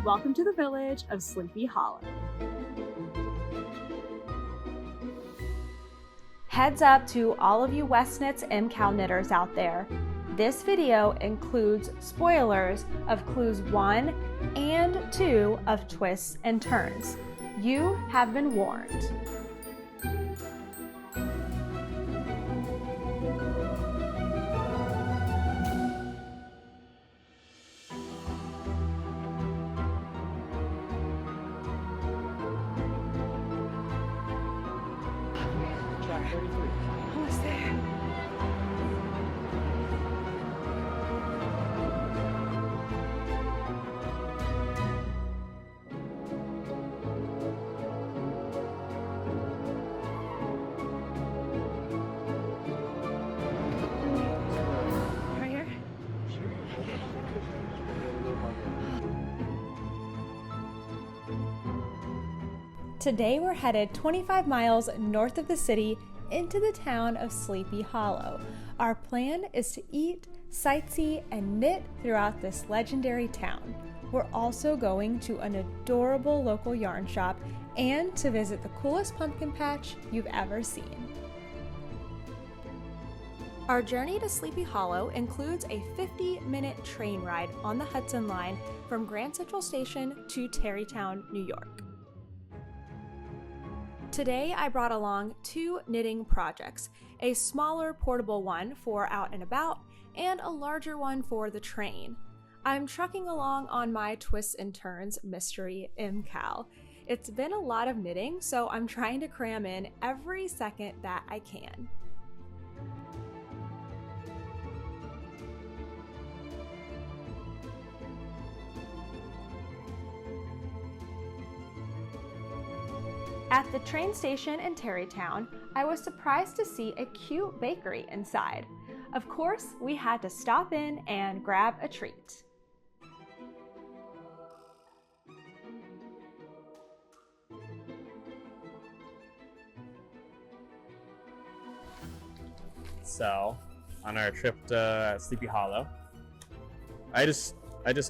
welcome to the village of Sleepy Hollow. Heads up to all of you West Knits MCal knitters out there. This video includes spoilers of clues 1 and 2 of Twists and Turns. You have been warned. Almost there. Right here? Today we're headed 25 miles north of the city into the town of Sleepy Hollow. Our plan is to eat, sightsee, and knit throughout this legendary town. We're also going to an adorable local yarn shop and to visit the coolest pumpkin patch you've ever seen. Our journey to Sleepy Hollow includes a 50-minute train ride on the Hudson Line from Grand Central Station to Tarrytown, New York. Today I brought along 2 knitting projects, a smaller portable one for out and about and a larger one for the train. I'm trucking along on my Twists and Turns mystery MCal. It's been a lot of knitting, so I'm trying to cram in every second that I can. At the train station in Tarrytown, I was surprised to see a cute bakery inside. Of course, we had to stop in and grab a treat. So, on our trip to Sleepy Hollow, I just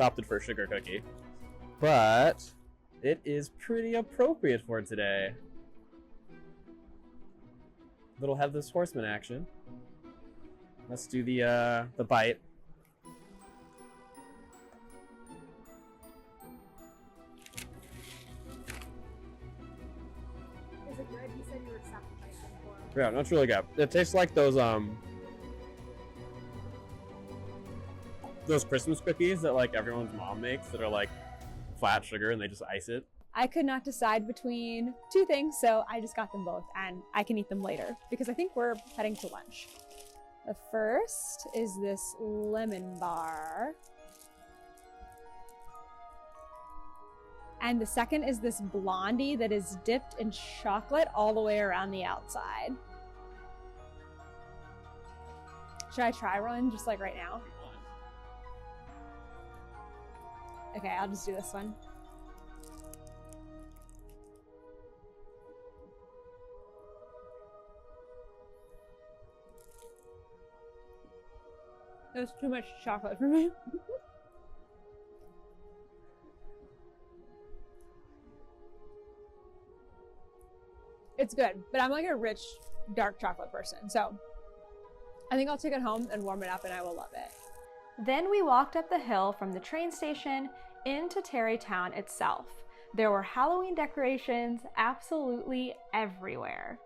opted for a sugar cookie, but it is pretty appropriate for today. Little Headless Horseman action. Let's do the bite. Is it good? You said you were sacrificing for. Yeah, that's really good. It tastes like those Christmas cookies that like everyone's mom makes that are like flat sugar and they just ice it. I could not decide between 2 things, so I just got them both and I can eat them later because I think we're heading to lunch. The first is this lemon bar. And the second is this blondie that is dipped in chocolate all the way around the outside. Should I try one just like right now? Okay, I'll just do this one. There's too much chocolate for me. It's good, but I'm like a rich, dark chocolate person, so I think I'll take it home and warm it up and I will love it. Then we walked up the hill from the train station into Tarrytown itself. There were Halloween decorations absolutely everywhere.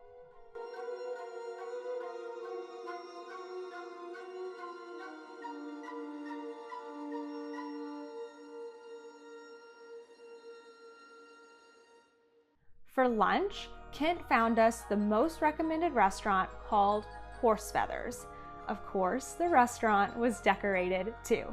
For lunch, Kent found us the most recommended restaurant called Horse Feathers. Of course, the restaurant was decorated too.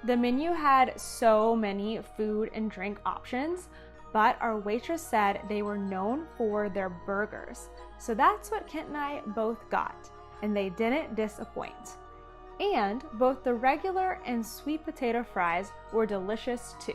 The menu had so many food and drink options, but our waitress said they were known for their burgers. So that's what Kent and I both got, and they didn't disappoint. And both the regular and sweet potato fries were delicious too.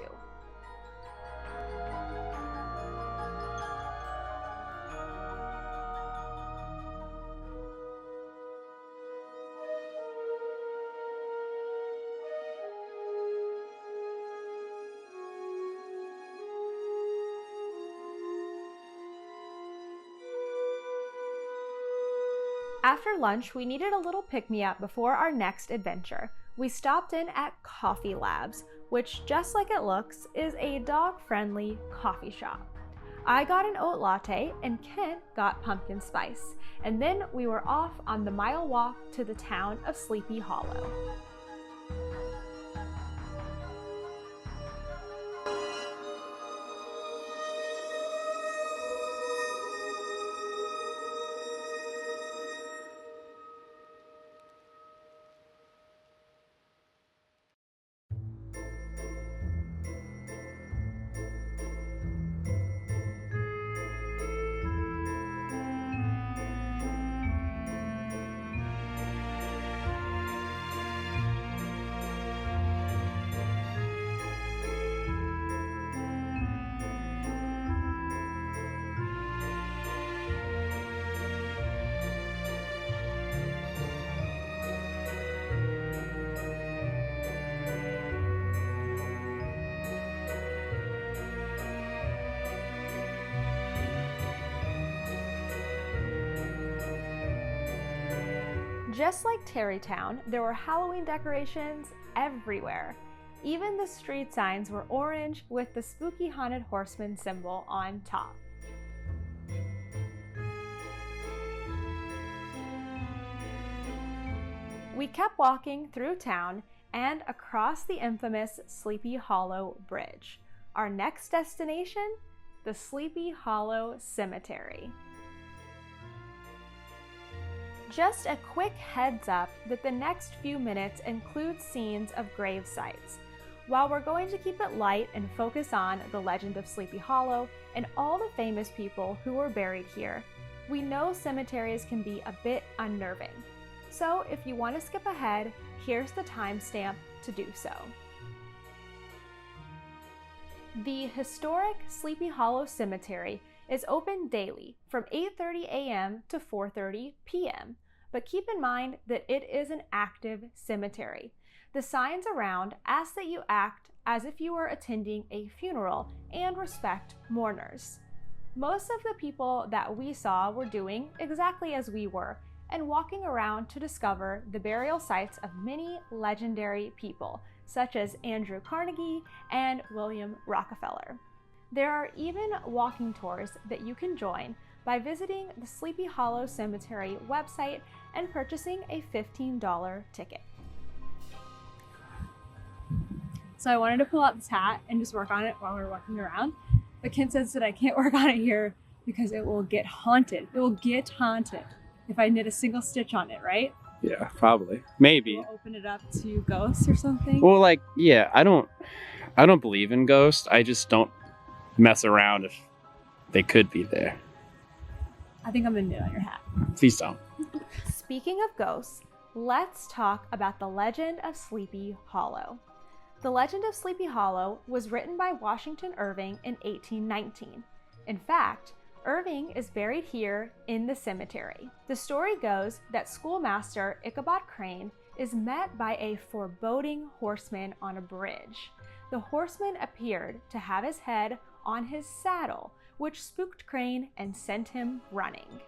After lunch, we needed a little pick-me-up before our next adventure. We stopped in at Coffee Labs, which, just like it looks, is a dog-friendly coffee shop. I got an oat latte and Kent got pumpkin spice, and then we were off on the mile walk to the town of Sleepy Hollow. Just like Tarrytown, there were Halloween decorations everywhere. Even the street signs were orange with the spooky haunted horseman symbol on top. We kept walking through town and across the infamous Sleepy Hollow Bridge. Our next destination, the Sleepy Hollow Cemetery. Just a quick heads up that the next few minutes include scenes of grave sites. While we're going to keep it light and focus on the legend of Sleepy Hollow and all the famous people who were buried here, we know cemeteries can be a bit unnerving. So if you want to skip ahead, here's the timestamp to do so. The historic Sleepy Hollow Cemetery is open daily from 8:30 a.m. to 4:30 p.m., but keep in mind that it is an active cemetery. The signs around ask that you act as if you were attending a funeral and respect mourners. Most of the people that we saw were doing exactly as we were and walking around to discover the burial sites of many legendary people, such as Andrew Carnegie and William Rockefeller. There are even walking tours that you can join by visiting the Sleepy Hollow Cemetery website and purchasing a $15 ticket. So I wanted to pull out this hat and just work on it while we're walking around, but Kent says that I can't work on it here because it will get haunted. It will get haunted if I knit a single stitch on it, right? Yeah, probably. Maybe. We'll open it up to ghosts or something. Well, like, yeah, I don't believe in ghosts. I just don't mess around if they could be there. I think I'm gonna knit on your hat. Please don't. Speaking of ghosts, let's talk about the legend of Sleepy Hollow. The legend of Sleepy Hollow was written by Washington Irving in 1819. In fact, Irving is buried here in the cemetery. The story goes that schoolmaster Ichabod Crane is met by a foreboding horseman on a bridge. The horseman appeared to have his head on his saddle, which spooked Crane and sent him running.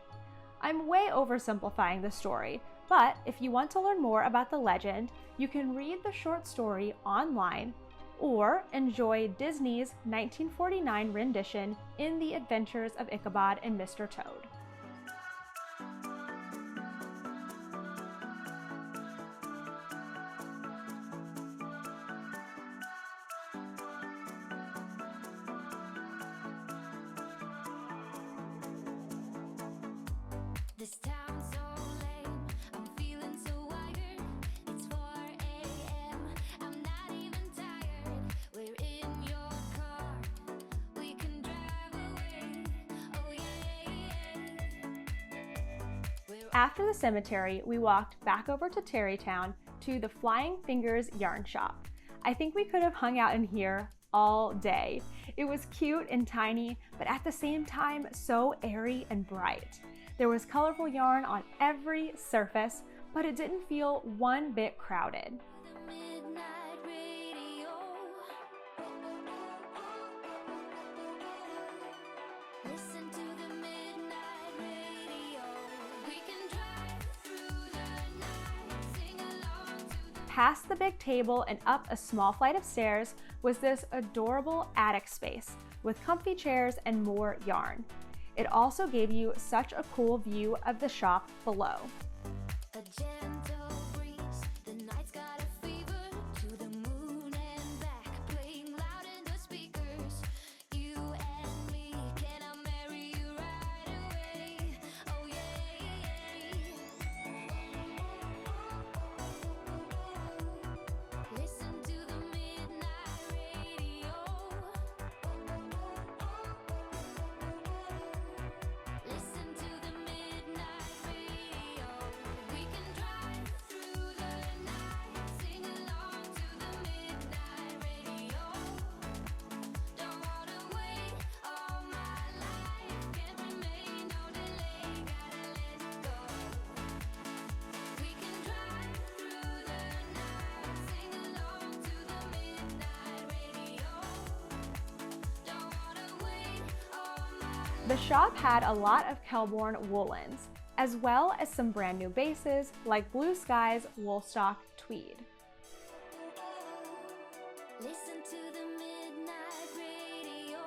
I'm way oversimplifying the story, but if you want to learn more about the legend, you can read the short story online or enjoy Disney's 1949 rendition in The Adventures of Ichabod and Mr. Toad. This town's so lame, I'm feeling so wired. It's 4 a.m., I'm not even tired. We're in your car, we can drive away. Oh yeah. After the cemetery, we walked back over to Tarrytown to the Flying Fingers yarn shop. I think we could have hung out in here all day. It was cute and tiny, but at the same time, so airy and bright. There was colorful yarn on every surface, but it didn't feel one bit crowded. The midnight radio. Listen to the midnight radio. We can drive Past the big table and up a small flight of stairs was this adorable attic space with comfy chairs and more yarn. It also gave you such a cool view of the shop below. A gentle breeze, the night's got a fever, to the moon and back, playing loud in the speakers. You and me, can I marry you right away? Oh yeah. Listen to the midnight radio. Listen to the midnight radio. We can drive through the night, sing along to the midnight radio. Don't wanna wait all my life, can't remain, no delay, gotta let go. We can drive through the night, sing along to the midnight radio. Don't wanna wait all my The shop had a lot of Kelbourne woolens, as well as some brand new bases like Blue Sky's Woolstock Tweed. Listen to the midnight radio.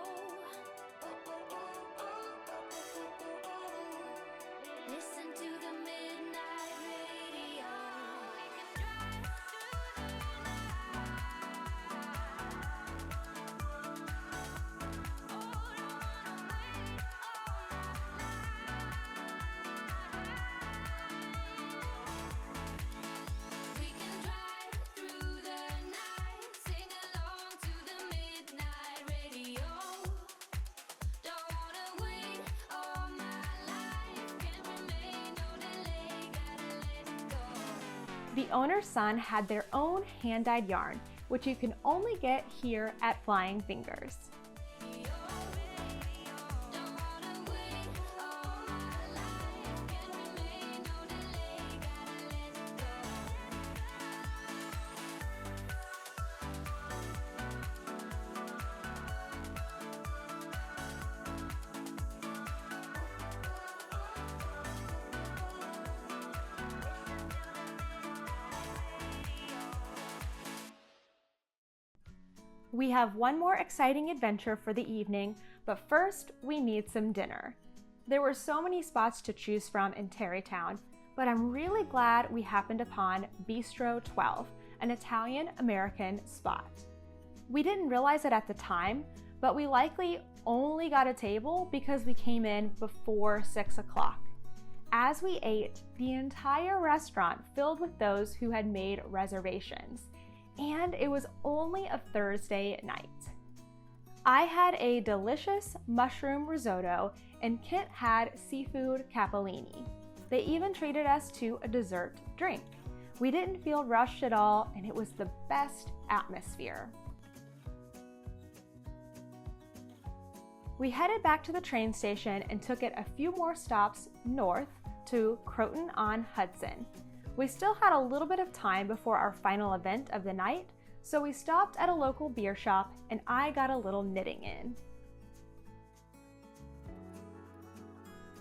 Listen to the midnight radio. We can drive through the night. Oh, don't wanna wait We can drive through the night, sing along to the midnight radio. Don't wanna wait all my life, can't remain, no delay, gotta let go. The owner's son had their own hand-dyed yarn, which you can only get here at Flying Fingers. Don't wanna wait all my life, can't remain, no delay, gotta let go. We have one more exciting adventure for the evening, but first we need some dinner. There were so many spots to choose from in Tarrytown, but I'm really glad we happened upon Bistro 12, an Italian-American spot. We didn't realize it at the time, but we likely only got a table because we came in before 6 o'clock. As we ate, the entire restaurant filled with those who had made reservations, and it was only a Thursday night. I had a delicious mushroom risotto and Kent had seafood capellini. They even treated us to a dessert drink. We didn't feel rushed at all, and it was the best atmosphere. We headed back to the train station and took it a few more stops north to Croton-on-Hudson. We still had a little bit of time before our final event of the night, so we stopped at a local beer shop and I got a little knitting in.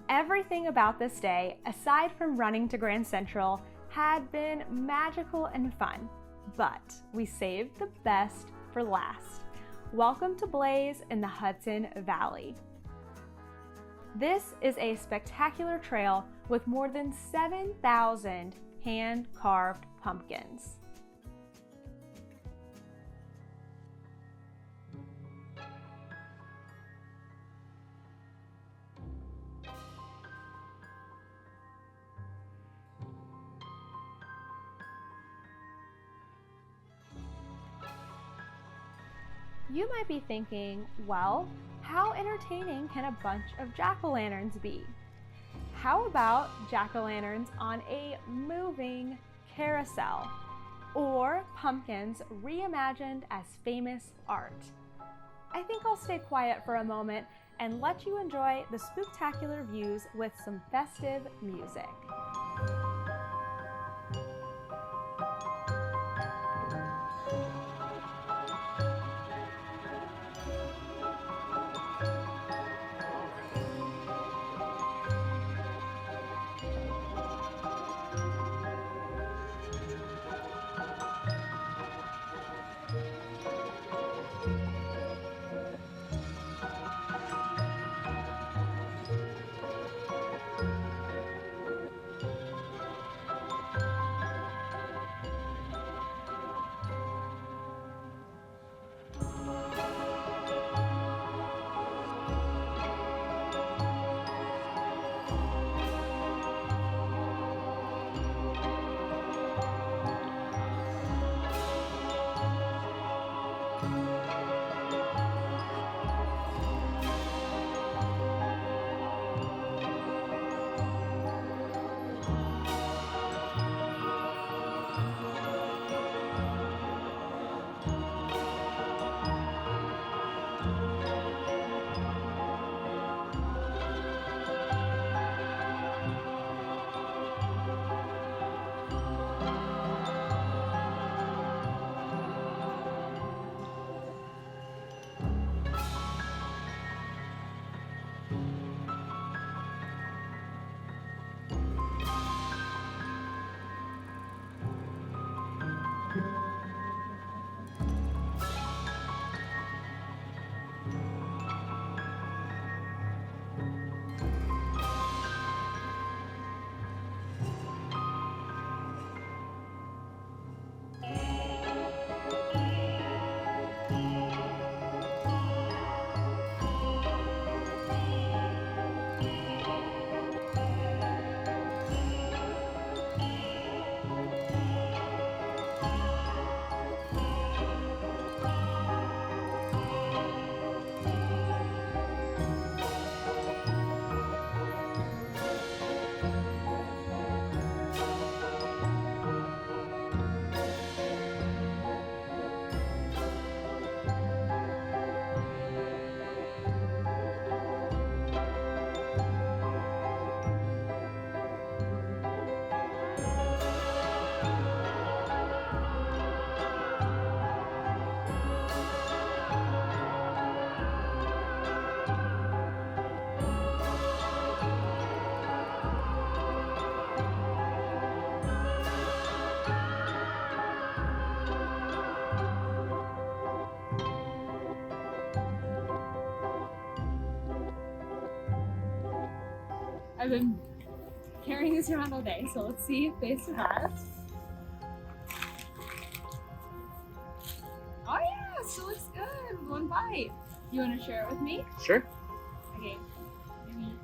Everything about this day, aside from running to Grand Central, had been magical and fun, but we saved the best for last. Welcome to Blaze in the Hudson Valley. This is a spectacular trail with more than 7,000 hand-carved pumpkins. You might be thinking, well, how entertaining can a bunch of jack-o'-lanterns be? How about jack-o'-lanterns on a moving carousel? Or pumpkins reimagined as famous art? I think I'll stay quiet for a moment and let you enjoy the spooktacular views with some festive music. I've been carrying this around all day, so let's see if they survive. Oh yeah, it still looks good. One bite. You want to share it with me? Sure. Okay. Maybe.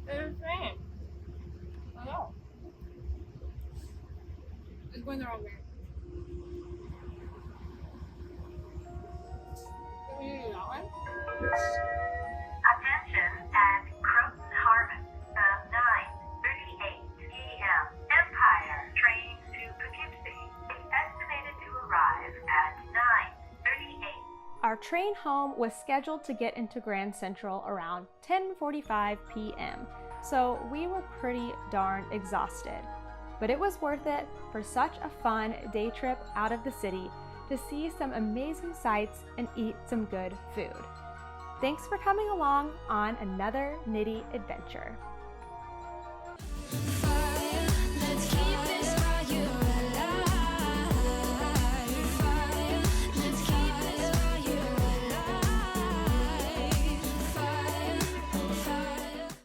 They're the same. I know. It's going the wrong way. Can we do that one? Yes. Attention at Croton Harmon, 9:38 p.m. Empire train to Poughkeepsie is estimated to arrive at 9:38. Our train home was scheduled to get into Grand Central around 10:45 p.m., so we were pretty darn exhausted. But it was worth it for such a fun day trip out of the city to see some amazing sights and eat some good food. Thanks for coming along on another Knitty adventure.